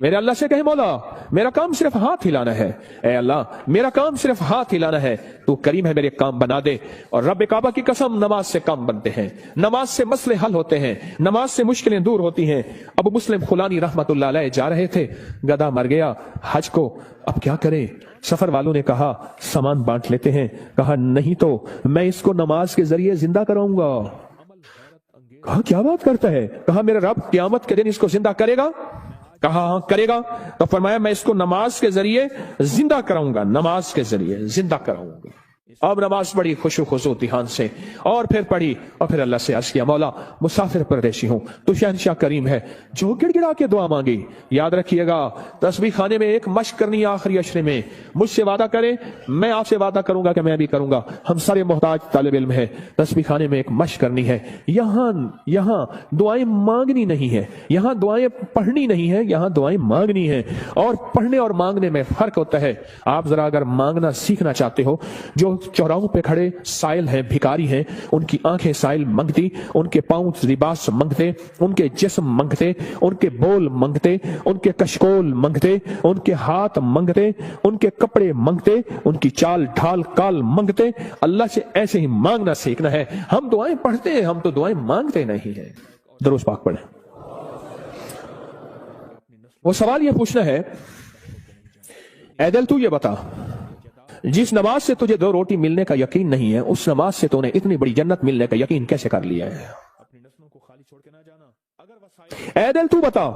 میرے اللہ سے کہے مولا میرا کام صرف ہاتھ ہلانا ہے، اے اللہ میرا کام صرف ہاتھ ہلانا ہے، تو کریم ہے میرے کام بنا دے۔ اور رب کعبہ کی قسم نماز سے کام بنتے ہیں، نماز سے مسئلے حل ہوتے ہیں، نماز سے مشکلیں دور ہوتی ہیں۔ ابو مسلم خولانی رحمت اللہ علیہ جا رہے تھے، گدھا مر گیا حج کو، اب کیا کریں؟ سفر والوں نے کہا سامان بانٹ لیتے ہیں، کہا نہیں تو میں اس کو نماز کے ذریعے زندہ کراؤں گا۔ کہا کیا بات کرتا ہے؟ کہا میرا رب قیامت کے دن اس کو زندہ کرے گا؟ کہا ہاں کرے گا۔ تو فرمایا میں اس کو نماز کے ذریعے زندہ کراؤں گا، نماز کے ذریعے زندہ کراؤں گا۔ اب نماز پڑھی خشوع خضوع دھیان سے، اور پھر پڑھی، اور پھر اللہ سے عرض کیا مولا مسافر پردیشی ہوں، تو شہنشاہ کریم ہے جو گڑ گڑا کے دعا مانگی۔ یاد رکھیے گا تسبیح خانے میں ایک مشق کرنی ہے آخری عشرے میں، مجھ سے وعدہ کرے میں آپ سے وعدہ کروں گا کہ میں بھی کروں گا، ہم سارے محتاج طالب علم ہیں، تسبیح خانے میں ایک مشق کرنی ہے۔ یہاں دعائیں مانگنی نہیں ہے، یہاں دعائیں پڑھنی نہیں ہے، یہاں دعائیں مانگنی ہے، اور پڑھنے اور مانگنے میں فرق ہوتا ہے۔ آپ ذرا اگر مانگنا سیکھنا چاہتے ہو، جو چوراہوں پہ کھڑے سائل ہیں، بھکاری ہیں، ان کی آنکھیں سائل منگتی، ان کے پاؤں لباس منگتے، ان کے جسم منگتے، ان کے بول منگتے، ان کے کشکول منگتے، ان کے ہاتھ منگتے، ان کے کپڑے منگتے، ان کی چال ڈھال کال منگتے۔ اللہ سے ایسے ہی مانگنا سیکھنا ہے۔ ہم دعائیں پڑھتے ہیں، ہم تو دعائیں مانگتے نہیں ہیں۔ درود پاک پڑھیں۔ وہ سوال یہ پوچھنا ہے اے دل تو یہ بتا، جس نماز سے تجھے 2 روٹی ملنے کا یقین نہیں ہے، اس نماز سے تو نے اتنی بڑی جنت ملنے کا یقین کیسے کر لیا ہے؟ اے دل تو بتا،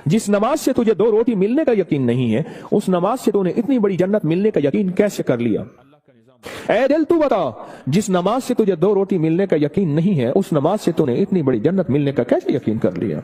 جس نماز سے تجھے 2 روٹی ملنے کا یقین نہیں ہے، اس نماز سے تو نے اتنی بڑی جنت ملنے کا یقین کیسے کر لیا؟ اے دل تو بتا، جس نماز سے تجھے 2 روٹی ملنے کا یقین نہیں ہے، اس نماز سے تو نے اتنی بڑی جنت ملنے کا کیسے یقین کر لیا؟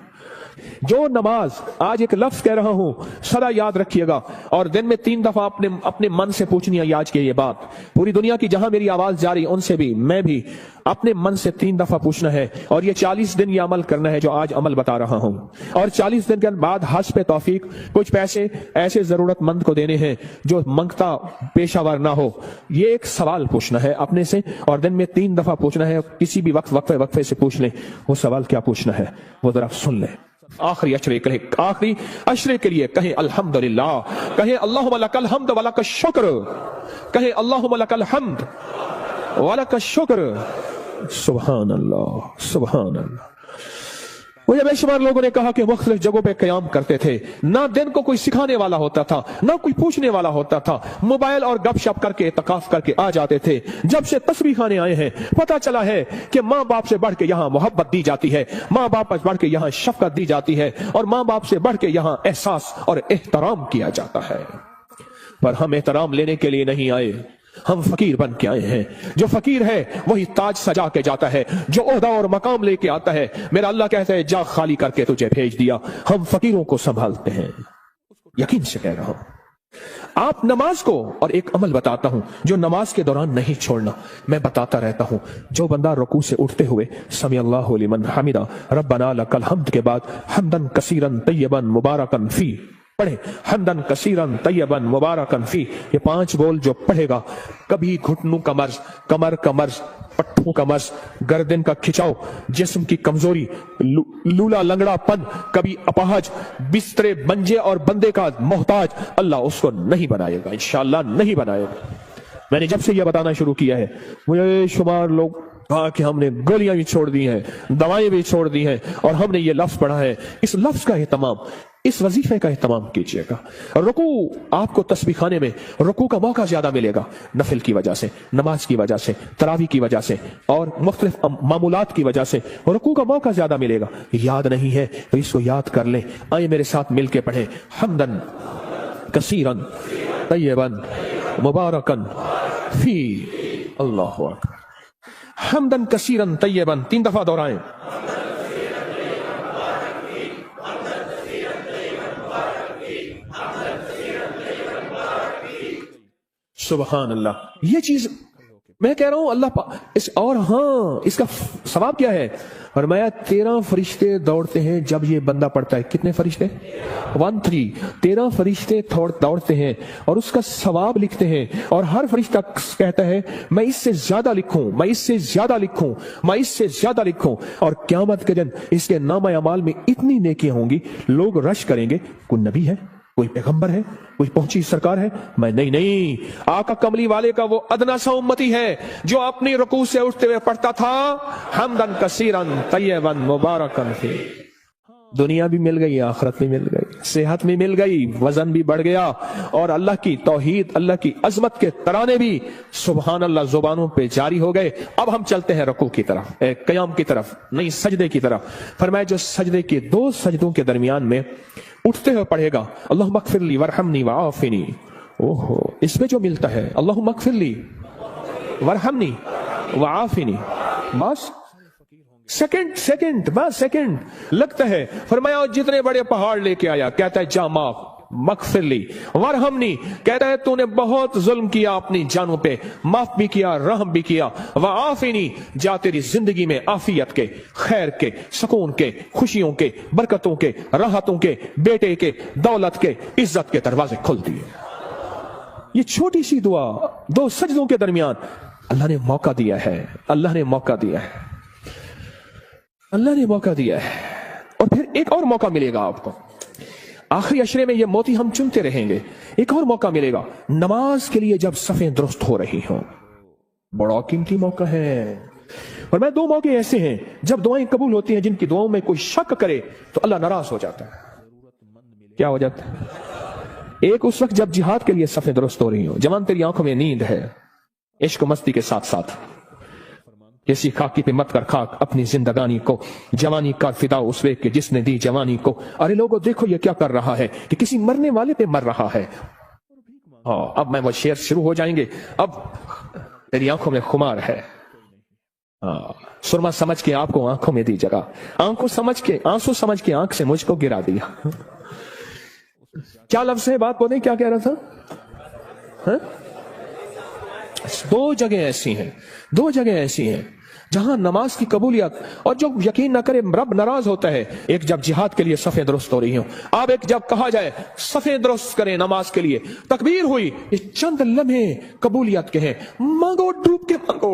جو نماز، آج ایک لفظ کہہ رہا ہوں سدا یاد رکھیے گا، اور دن میں 3 دفعہ اپنے من سے پوچھنی ہے آج کے یہ بات۔ پوری دنیا کی جہاں میری آواز جاری ان سے بھی میں بھی اپنے من سے 3 دفعہ پوچھنا ہے، اور یہ 40 دن یہ عمل کرنا ہے جو آج عمل بتا رہا ہوں، اور 40 دن کے بعد حسب توفیق کچھ پیسے ایسے ضرورت مند کو دینے ہیں جو منگتا پیشہ ور نہ ہو۔ یہ ایک سوال پوچھنا ہے اپنے سے، اور دن میں 3 دفعہ پوچھنا ہے، کسی بھی وقت وقفے سے پوچھ لیں۔ وہ سوال کیا پوچھنا ہے وہ ذرا سن لیں۔ آخری اشرے کے لیے کہیں الحمدللہ، کہیں اللہم لک الحمد ولک الشکر، کہیں اللہم لک الحمد ولک الشکر۔ سبحان اللہ سبحان اللہ۔ مجھے بے شمار لوگوں نے کہا کہ مختلف جگہوں پہ قیام کرتے تھے، نہ دن کو کوئی سکھانے والا ہوتا تھا، نہ کوئی پوچھنے والا ہوتا تھا، موبائل اور گپ شپ کر کے اعتکاف کر کے آ جاتے تھے۔ جب سے تسبیح خانے آئے ہیں پتہ چلا ہے کہ ماں باپ سے بڑھ کے یہاں محبت دی جاتی ہے، ماں باپ سے بڑھ کے یہاں شفقت دی جاتی ہے، اور ماں باپ سے بڑھ کے یہاں احساس اور احترام کیا جاتا ہے۔ پر ہم احترام لینے کے لیے نہیں آئے، ہم فقیر بن کے آئے ہیں۔ جو فقیر ہے وہی تاج سجا کے جاتا ہے، جو عہدہ اور مقام لے کے آتا ہے میرا اللہ کہتا ہے جا خالی کر کے تجھے بھیج دیا۔ ہم فقیروں کو سنبھالتے ہیں، یقین سے کہہ رہا ہوں۔ آپ نماز کو، اور ایک عمل بتاتا ہوں جو نماز کے دوران نہیں چھوڑنا، میں بتاتا رہتا ہوں، جو بندہ رکوع سے اٹھتے ہوئے سمی اللہ لمن حمدہ ربنا لک الحمد کے بعد حمدن کثیرن طیبا مبارکن فی پڑھے، حمدن کثیرن طیبا مبارکن فی، یہ 5 بول جو پڑھے گا، کبھی گھٹنوں کا مرض، کمر کا مرض، پٹھوں کا مرض، گردن کا کھچاؤ، جسم کی کمزوری، لولا لنگڑا پن، کبھی اپاہج، بسترے بنجے اور بندے کا محتاج، اللہ اس کو نہیں بنائے گا، انشاءاللہ نہیں بنائے گا۔ میں نے جب سے یہ بتانا شروع کیا ہے مجھے شمار لوگ کہا کہ ہم نے گولیاں بھی چھوڑ دی ہیں، دوائیں بھی چھوڑ دی ہیں، اور ہم نے یہ لفظ پڑھا ہے۔ اس لفظ کا اہتمام، اس وظیفے کا اہتمام کیجئے گا۔ رکوع، آپ کو تسبیح خانے میں رکوع کا موقع زیادہ ملے گا، نفل کی وجہ سے، نماز کی وجہ سے، تراویح کی وجہ سے، اور مختلف معمولات کی وجہ سے رکوع کا موقع زیادہ ملے گا۔ یاد نہیں ہے تو اس کو یاد کر لیں۔ آئے میرے ساتھ مل کے پڑھیں، حمدن کثیرن طیبا مبارکن فی، اللہ اکبر، حمدن کثیرن طیبا، 3 دفعہ دہرائیں۔ سبحان اللہ۔ یہ چیز میں کہہ رہا ہوں اللہ اور ہاں اس کا ثواب کیا ہے؟ फरमाया 13 फरिश्ते दौड़ते हैं जब ये बंदा पढ़ता है। कितने फरिश्ते? 13। 13 फरिश्ते दौड़ते हैं और उसका सवाब लिखते हैं, और हर फरिश्ता कहता है मैं इससे ज्यादा लिखूं, मैं इससे ज्यादा लिखूं, मैं इससे ज्यादा लिखूं। और क़यामत के दिन इसके नाम अमाल में इतनी नेकियां होंगी, लोग रश करेंगे, कोई नबी है, कोई पैगंबर है, कोई पहुंची सरकार है? मैं नहीं, आका कमली वाले का वो अदना सा उम्मती है जो अपनी रुकू से उठते हुए पढ़ता था हमदन कसीरन तय्यबन मुबारकन फी। दुनिया भी मिल गई, आखिरत भी मिल गई, सेहत भी मिल गई, वजन भी बढ़ गया, और अल्लाह की तौहीद, अल्लाह की अजमत के तराने भी सुभान अल्लाह जुबानों पे जारी हो गए। अब हम चलते हैं रुकू की तरफ, क़याम की तरफ, नहीं सजदे की तरफ। फरमाया जो सजदे के 2 सजदों के दरमियान में उठते हुए पढ़ेगा अल्लाहुम्मा मगफिरली वरहमनी वआफिनी, ओहो, इसमें जो मिलता है अल्लाहुम्मा मगफिरली वरहमनी वआफिनी, बस सेकंड बस सेकंड लगता है। फरमाया जितने बड़े पहाड़ लेके आया, कहता है जा माफ, मगफिरली वरहमनी, कहता है तूने बहुत जुल्म किया अपनी जानों पे, माफ भी किया, रहम भी किया। वआफिनी, जा तेरी जिंदगी में आफियत के, खैर के, सुकून के, खुशियों के, बरकतों के, राहतों के, बेटे के, दौलत के, इज्जत के दरवाजे खुल दिए। ये छोटी सी दुआ 2 सजदों के दरमियान अल्लाह ने मौका दिया है, अल्लाह ने मौका दिया है, अल्लाह ने मौका दिया है। और फिर एक और मौका मिलेगा आपको, आखिरी अशरे में ये मोती हम चुनते रहेंगे। एक और मौका मिलेगा नमाज के लिए, जब सफ़ें दुरुस्त हो रही हों, बड़ा कीमती मौका है। और मैं 2 मौके ऐसे हैं जब दुआएं कबूल होती हैं, जिनकी दुआओं में कोई शक करे तो अल्लाह नाराज हो जाता है। क्या हो जाता है? एक उस वक्त जब जिहाद के लिए सफ़ें दुरुस्त हो रही हो, जवान तेरी आंखों में नींद है, इश्क मस्ती के साथ साथ किसी खाकी पे मत कर खाक अपनी जिंदगानी को, जवानी का फिदा उस वे के जिसने दी जवानी को। अरे लोगों देखो ये क्या कर रहा है कि किसी मरने वाले पे मर रहा है। हाँ, अब मैं वो शेर शुरू हो जाएंगे। अब तेरी आंखों में खुमार है, हाँ, सुरमा समझ के आपको आंखों में दी जगह, आंखों समझ के, आंसू समझ के आंख से मुझको गिरा दिया। क्या लफ्ज़ है, बात बोले, क्या कह रहा था? हाँ? 2 जगह ऐसी हैं, 2 जगह ऐसी हैं जहां नमाज की कबूलियत, और जो यकीन न करे रब नाराज होता है। एक जब जिहाद के लिए सफ़ें दुरुस्त हो रही हो, अब एक जब कहा जाए सफ़ें दुरुस्त करें नमाज के लिए, तकबीर हुई, ये चंद लम्हे कबूलियत के हैं। मांगो, डूब के मांगो,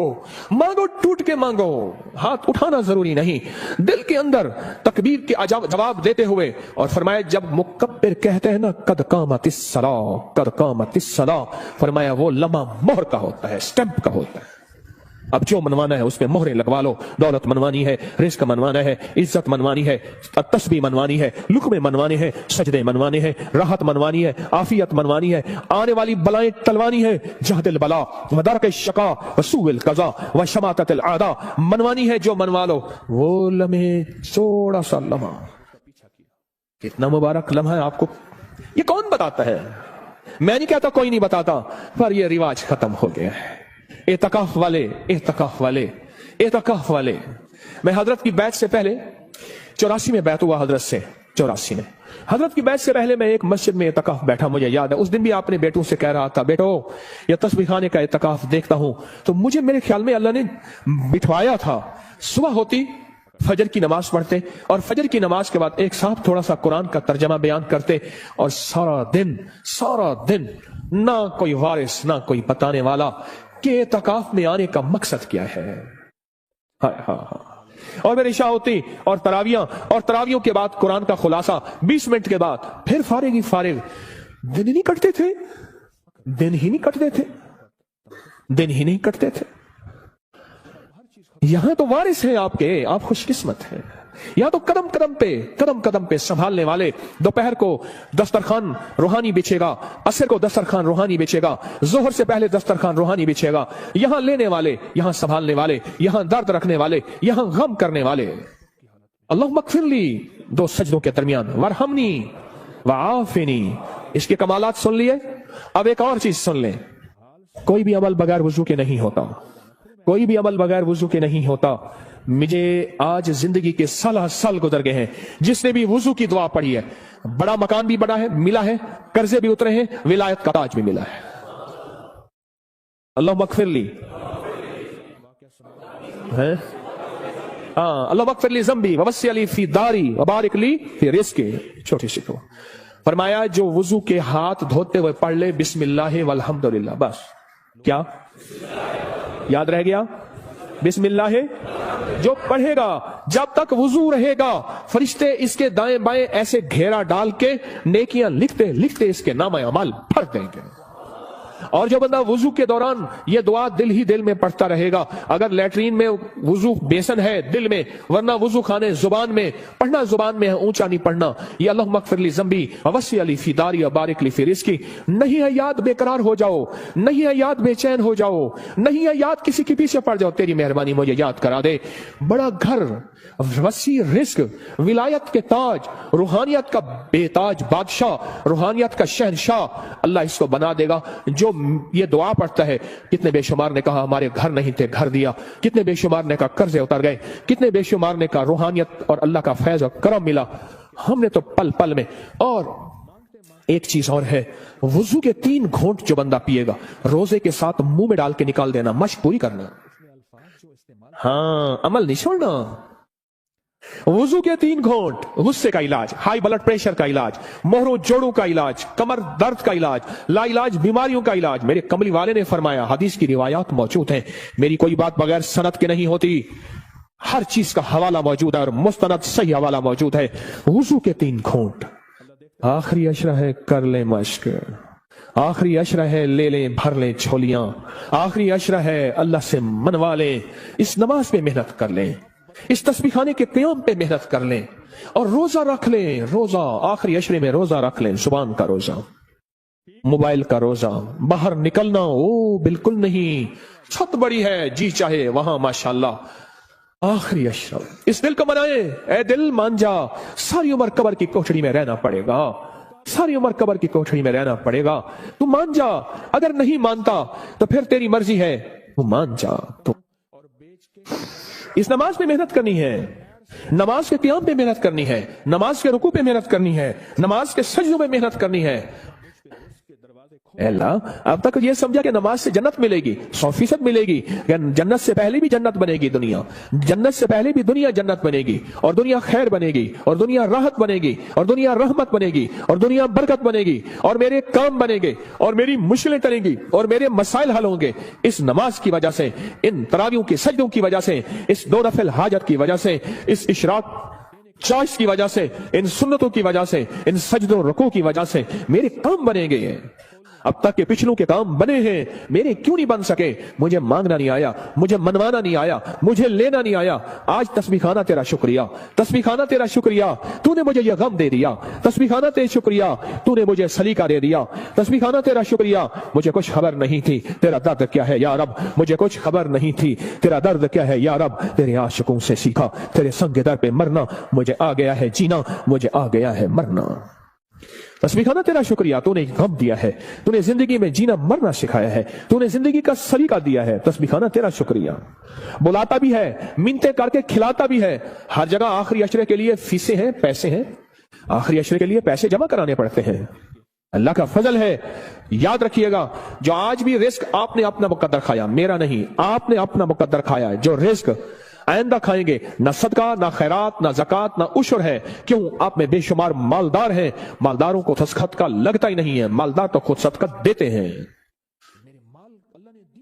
मांगो टूट के मांगो, हाथ उठाना जरूरी नहीं, दिल के अंदर तकबीर के जवाब देते हुए। और फरमाया जब मुकब्बिर कहते हैं ना कद कामतिस सला, कद कामतिस सला, फरमाया वो लम्हा मोहर का होता है, स्टैंप का होता है। अब जो मनवाना है उसमें मोहरें लगवा लो। दौलत मनवानी है, रिस्क मनवाना है, इज्जत मनवानी है, तस्बीह मनवानी है, लुकमे मनवाने हैं, सजदे मनवाने हैं, राहत मनवानी है, आफियत मनवानी है, आने वाली बलाएं टलवानी है, जहदिल बला व दरक शका व सूइल कज़ा व शमाततिल आदा मनवानी है। जो मनवा लो वो लम्हे, थोड़ा सा लम्हा, कितना मुबारक लम्हा है आपको ये कौन बताता है? मैं नहीं कहता कोई नहीं बताता, पर ये रिवाज खत्म हो गया है। एतकाफ वाले, एतकाफ वाले, एतकाफ वाले। मैं हजरत की बैत से पहले 84 में बैत हुआ हजरत से, 84 में हजरत की बैत से पहले मैं एक मस्जिद में एतकाफ बैठा, मुझे याद है। उस दिन भी आपने बेटों से कह रहा था, बेटो ये तस्बीह खाने का एतकाफ देखता हूं, तो मुझे मेरे ख्याल में अल्लाह ने बिठवाया था। सुबह होती, फजर की नमाज पढ़ते, और फजर की नमाज के बाद एक साथ थोड़ा सा कुरान का तर्जमा बयान करते, और सारा दिन ना कोई वारिस, ना कोई बताने वाला कि एतकाफ में आने का मकसद क्या है। हाँ। और मेरी इशा होती, और तरावियों के बाद कुरान का खुलासा, 20 मिनट के बाद फिर फारिग ही फारिग। दिन ही नहीं कटते थे, दिन ही नहीं कटते थे, दिन ही नहीं कटते थे। यहां तो वारिस है आपके, आप खुशकिस्मत हैं। यहां तो कदम कदम पे संभालने वाले। दोपहर को दस्तरखान रूहानी बिछेगा, असर को दस्तरखान रूहानी बिछेगा, जोहर से पहले दस्तरखान रूहानी बिछेगा। यहां लेने वाले, यहां संभालने वाले, यहां दर्द रखने वाले, यहां गम करने वाले। अल्लाह मगफिरली 2 सजदों के दरमियान, वरहमनी वआफिनी, इसके कमालात सुन लिए। अब एक और चीज सुन लें, कोई भी अमल बगैर वजू के नहीं होता, कोई भी अमल बगैर वजू के नहीं होता। मुझे आज जिंदगी के साल गुजर गए हैं, जिसने भी वजू की दुआ पढ़ी है, बड़ा मकान भी बड़ा है मिला है, कर्जे भी उतरे हैं, विलायत का ताज भी मिला है। अल्लाह मगफिरली है, اللہ वक्फिर ली ज़ंबी ववस्सी ली फी दारी वबारिक ली फी रिज़्क़ी। छोटी सी दुआ फरमाया जो वुजू के हाथ धोते हुए पढ़ ले बिस्मिल्लाह वल्हम्दुलिल्लाह, बस क्या याद रह गया? बिस्मिल्लाह जो पढ़ेगा जब तक वुजू रहेगा फरिश्ते इसके दाएं बाएं ऐसे घेरा डाल के नेकियां लिखते लिखते इसके नाम अमाल भर देंगे। और जो बंदा वुजू के दौरान ये दुआ दिल ही दिल में पढ़ता रहेगा, अगर लैट्रीन में वुजू बेसन है दिल में, वरना वुजू खाने जुबान में, पढ़ना जुबान में है, ऊंचा नहीं पढ़ना, ये अल्लाहुम्मा अग़फ़िर ली ज़ंबी ववस्सी ली फी दारी वबारिक ली फी रिज़्क़ी। नहीं है याद बेकरार हो जाओ, नहीं है याद बेचैन हो जाओ, नहीं है याद किसी के पीछे पड़ जाओ, तेरी मेहरबानी मुझे याद करा दे। बड़ा घर, वसी रिज़्क़, विलायत के ताज, रूहानियत का बेताज बादशाह, रूहानियत का शहंशाह अल्लाह इसको बना देगा। जो ये दुआ पढ़ता है, कितने बेशुमार ने कहा हमारे घर नहीं थे घर दिया, कितने बेशुमार ने कहा कर्जे उतर गए, कितने बेशुमार ने कहा रूहानियत और अल्लाह का फैज और करम मिला, हमने तो पल पल में। और एक चीज और है, वुजू के 3 घूंट जो बंदा पिएगा रोजे के साथ मुंह में डाल के निकाल देना, मशक पूरी करना। हाँ, अमल नहीं छोड़ना। वुजू के 3 घूंट, गुस्से का इलाज, हाई ब्लड प्रेशर का इलाज, मोहरों जोड़ों का इलाज, कमर दर्द का इलाज, लाइलाज बीमारियों का इलाज। मेरे कमली वाले ने फरमाया, हदीस की रिवायात मौजूद हैं, मेरी कोई बात बगैर सनद के नहीं होती, हर चीज का हवाला मौजूद है और मुस्तनद सही हवाला मौजूद है। वुजू के 3 घूंट, आखिरी अशरा है कर ले मश्क, आखिरी अशरा है ले लें भर लें झोलियां, आखिरी अशरा है अल्लाह से मनवा लें, इस नमाज पे मेहनत कर लें, इस तस्बीह खाने के क़याम पे मेहनत कर लें और रोजा रख लें। रोजा आखिरी अशरे में रोजा रख लें, जुबान का रोजा, मोबाइल का रोजा, बाहर निकलना ओ बिल्कुल नहीं, छत बड़ी है जी चाहे वहां माशाल्लाह। आखिरी अशरा इस दिल को मनाए, ए दिल मान जा, सारी उम्र कब्र की कोठड़ी में रहना पड़ेगा, सारी उम्र कब्र की कोठड़ी में रहना पड़ेगा, तू मान जा। अगर नहीं मानता तो फिर तेरी मर्जी है, तू मान जा। तो इस नमाज पे मेहनत करनी है, नमाज के क़याम पे मेहनत करनी है, नमाज के रुकू पे मेहनत करनी है, नमाज के सजदों पे मेहनत करनी है। अल्लाह अब तक ये समझा कि नमाज से जन्नत मिलेगी, 100% मिलेगी, जन्नत से पहले भी जन्नत बनेगी दुनिया, जन्नत से पहले भी दुनिया जन्नत बनेगी, और दुनिया खैर बनेगी, और दुनिया राहत बनेगी, और दुनिया रहमत बनेगी, और दुनिया बरकत बनेगी, और मेरे काम बनेंगे, और मेरी मुश्किलें टलेंगी, और मेरे मसाइल हल होंगे इस नमाज की वजह से, इन तरावियों के सजदों की वजह से, इस 2 नफिल हाजत की वजह से, इस इशराक चॉइस की वजह से, इन सुन्नतों की वजह से, इन सजदों रुकू की वजह से मेरे काम बनेंगे। अब तक के पिछलों के काम बने हैं, मेरे क्यों नहीं बन सके? मुझे मांगना नहीं आया, मुझे मनवाना नहीं आया, मुझे लेना नहीं आया। आज तस्बीह खाना तेरा शुक्रिया, तस्बीह खाना तेरा शुक्रिया, तूने मुझे यह गम दे दिया, तस्बीह खाना तेरा शुक्रिया, तूने मुझे सलीका दे दिया, तस्बीह खाना तेरा शुक्रिया, मुझे कुछ खबर नहीं थी तेरा दर्द क्या है या रब, मुझे कुछ खबर नहीं थी तेरा दर्द क्या है या रब, तेरे आशिकों से सीखा तेरे संग दर पे मरना, मुझे आ गया है जीना, मुझे आ गया है मरना। तस्बीह खाना तेरा शुक्रिया, तूने गम दिया है, तूने जिंदगी में जीना मरना सिखाया है, तूने जिंदगी का सलीका दिया है। तस्बीह खाना तेरा शुक्रिया। बुलाता भी है, मिन्नतें करके खिलाता भी है। हर जगह आखिरी अशरे के लिए फीसें हैं, पैसे हैं, आखिरी अशरे के लिए पैसे जमा कराने पड़ते हैं। अल्लाह का फजल है। याद रखिएगा, जो आज भी रिस्क आपने अपना मुकद्दर खाया, मेरा नहीं, आपने अपना मुकद्दर खाया है, जो रिस्क आइंदा खाएंगे, ना सदका, ना खैरात, ना ज़कात, ना उशर है। क्यों? आप में बेशुमार मालदार हैं, मालदारों को सदका का लगता ही नहीं है, मालदार तो खुद सदका देते हैं।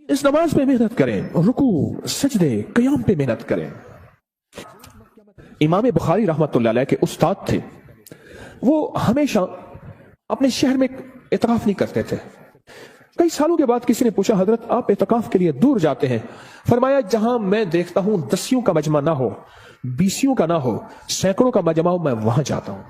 इस नमाज पे मेहनत करें, रुकू सजदे क़याम पे मेहनत करें। इमाम बुखारी रहमतुल्लाह अलैह के उस्ताद थे, वो हमेशा अपने शहर में इतकाफ नहीं करते थे। कई सालों के बाद किसी ने पूछा, हजरत आप इतकाफ के लिए दूर जाते हैं? फरमाया, जहां मैं देखता हूं 10 का मजमा ना हो, 20 का ना हो, सैकड़ों का मजमा हो, मैं वहां जाता हूं।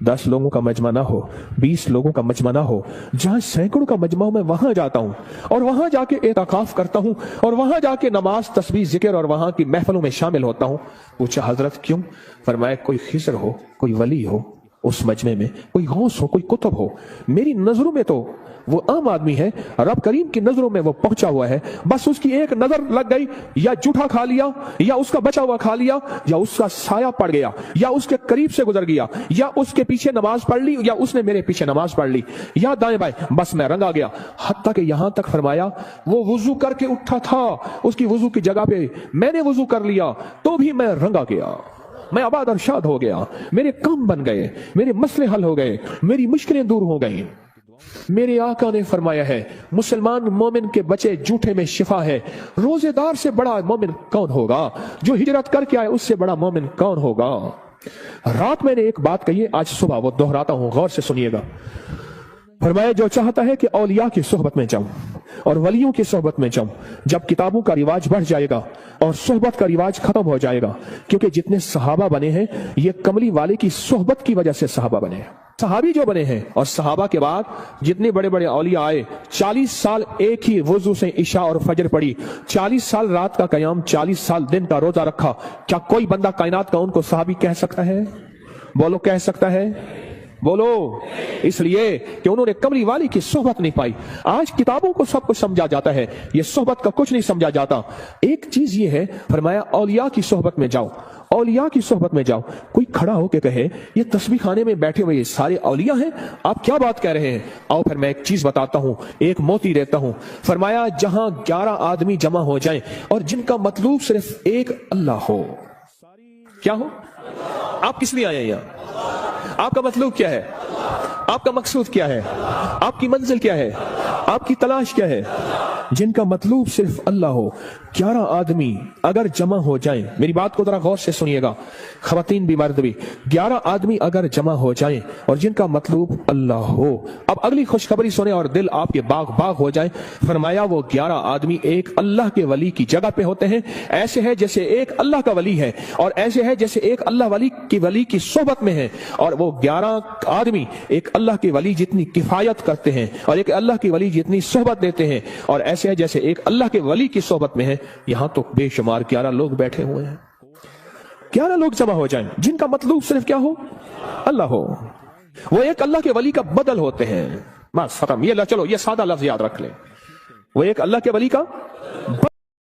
10 लोगों का मजमा ना हो, 20 लोगों का मजमा ना हो, जहां सैकड़ों का मजमा हो, मैं वहां जाता हूं और वहां जाके इतकाफ करता हूं और वहां जाके नमाज, तस्बीह, जिक्र और वहां की महफिलों में शामिल होता हूं। पूछा, हजरत क्यों? फरमाया, कोई खिज़र हो, कोई वली हो, उस मजमे में कोई गौस हो, कोई कुतुब हो। मेरी नजरों में तो वो आम आदमी है, रब करीम की नजरों में वो पहुंचा हुआ है। बस उसकी एक नजर लग गई, या जूठा खा लिया, या उसका बचा हुआ खा लिया, या उसका साया पड़ गया, या उसके करीब से गुजर गया, या उसके पीछे नमाज पढ़ ली, या उसने मेरे पीछे नमाज पढ़ ली, या दाएं बाएं, बस मैं रंगा गया। हत्ता कि यहां तक फरमाया वो वुजू करके उठा था, उसकी वुजू की जगह पे मैंने वुजू कर लिया तो भी मैं रंगा गया। मैं आबाद और शाद हो गया, मेरे काम बन गए, मेरे मसले हल हो गए, मेरी मुश्किलें दूर हो गई। मेरे आका ने फरमाया है, मुसलमान मोमिन के बचे जूठे में शिफा है। रोजेदार से बड़ा मोमिन कौन होगा? जो हिजरत करके आए उससे बड़ा मोमिन कौन होगा? रात मैंने एक बात कही है, आज सुबह वो दोहराता हूं, गौर से सुनिएगा। फरमाया जो चाहता है कि औलिया की सोहबत में जाऊं और वलियों की सोहबत में जाऊं, जब किताबों का रिवाज बढ़ जाएगा और सोहबत का रिवाज खत्म हो जाएगा, क्योंकि जितने सहाबा बने हैं ये कमली वाले की सोहबत की वजह से सहाबा बने हैं। सहाबी जो बने हैं और सहाबा के बाद जितने बड़े बड़े औलिया आए, 40 साल एक ही वुजू से इशा और फजर पड़ी, 40 साल रात का कयाम, 40 साल दिन का रोजा रखा। क्या कोई बंदा कायनात का उनको सहाबी कह सकता है? बोलो, कह सकता है? बोलो। इसलिए कि उन्होंने कमली वाली की सोहबत नहीं पाई। आज किताबों को सब कुछ समझा जाता है, ये सोहबत का कुछ नहीं समझा जाता। एक चीज ये है, फरमाया औलिया की सोहबत में जाओ, औलिया की सोहबत में जाओ। कोई खड़ा होकर कहे ये तस्बीह खाने में बैठे हुए ये सारे औलिया हैं, आप क्या बात कह रहे हैं? आओ फिर मैं एक चीज बताता हूं, एक मोती देता हूं। फरमाया जहां 11 आदमी जमा हो जाएं और जिनका मतलूब सिर्फ एक अल्लाह हो। क्या हो? आप किस लिए आए यहां? आपका मतलब क्या है? आपका मकसूद क्या है? आपकी मंजिल क्या है? आपकी तलाश क्या है? जिनका मतलब सिर्फ अल्लाह हो। 11 आदमी अगर जमा हो जाएं, मेरी बात को जरा गौर से सुनिएगा, खवातीन भी मर्द भी, 11 आदमी अगर जमा हो जाएं और जिनका मतलब अल्लाह हो। अब अगली खुशखबरी सुने और दिल आपके बाग बाग हो जाए। फरमाया वो 11 आदमी एक अल्लाह के वली की जगह पे होते हैं। ऐसे है जैसे एक अल्लाह का वली है, और ऐसे है जैसे एक अल्लाह वली की सोहबत में है। और वो 11 आदमी एक अल्लाह के वली जितनी किफायत करते हैं और एक अल्लाह की वली जितनी सोहबत देते हैं, और ऐसे है जैसे एक अल्लाह के वली की सोहबत में है। यहां तो बेशुमार 11 लोग बैठे हुए हैं। 11 लोग जमा हो जाएं जिनका मतलब सिर्फ क्या हो? अल्लाह हो। वो एक अल्लाह के वली का बदल होते हैं। बस खत्म। ये चलो ये सादा लफ्ज याद रख ले, वो एक अल्लाह के वली का